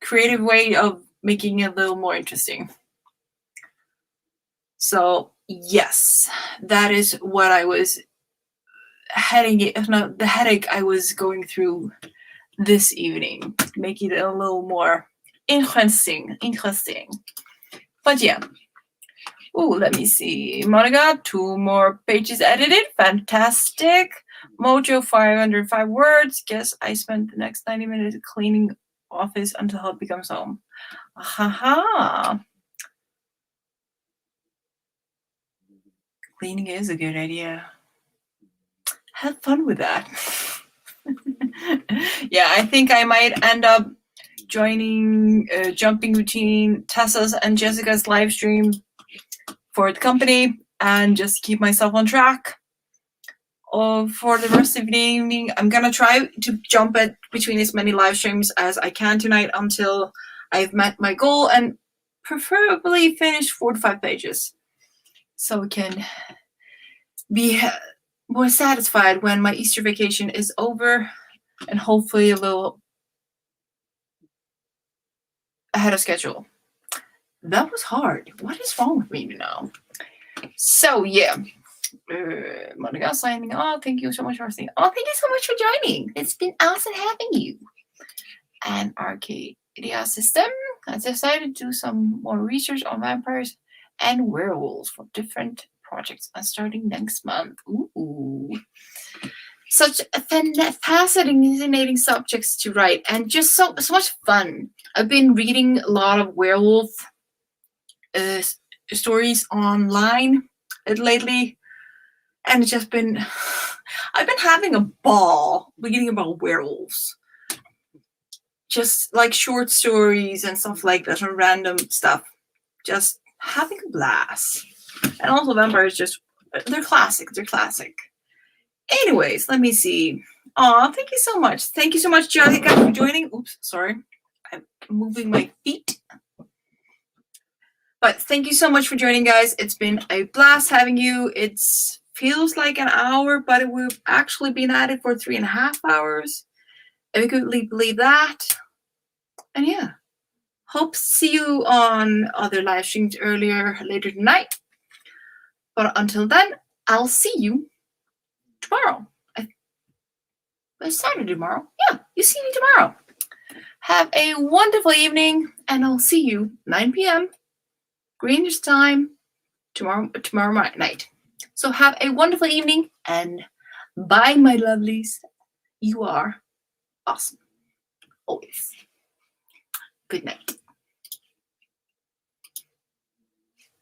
creative way of making it a little more interesting. So yes, that is what I was the headache I was going through this evening, make it a little more interesting. But yeah. Oh, let me see. Monica, 2 more pages edited. Fantastic. Mojo, 505 words. Guess I spent the next 90 minutes cleaning office until it becomes home. Haha. Cleaning is a good idea. Have fun with that. Yeah, I think I might end up jumping between Tessa's and Jessica's live stream for the company and just keep myself on track for the rest of the evening. I'm gonna try to jump between as many live streams as I can tonight until I've met my goal, and preferably finish 4 to 5 pages so we can be more satisfied when my Easter vacation is over, and hopefully a little ahead of schedule. That was hard. What is wrong with me now? So yeah, Monica signing off. Thank you so much for saying. Oh, thank you so much for joining. It's been awesome having you. And Arcadia System has decided to do some more research on vampires and werewolves for different projects and starting next month. Ooh. Such fascinating subjects to write, and just so much fun. I've been reading a lot of werewolf stories online lately, and it's just been I've been having a ball reading about werewolves, just like short stories and stuff like that, and random stuff, just having a blast. And also vampires, they're classic. Anyways, let me see. Oh, thank you so much, Jessica, for joining. Oops, sorry, I'm moving my feet. But thank you so much for joining, guys. It's been a blast having you. It feels like an hour, but we've actually been at it for 3.5 hours. If you could believe that. And yeah, hope to see you on other live streams later tonight. But until then, I'll see you tomorrow. It's Saturday tomorrow. Yeah, you see me tomorrow. Have a wonderful evening, and I'll see you 9 p.m. Greenwich time tomorrow night. So have a wonderful evening, and bye, my lovelies. You are awesome. Always. Good night.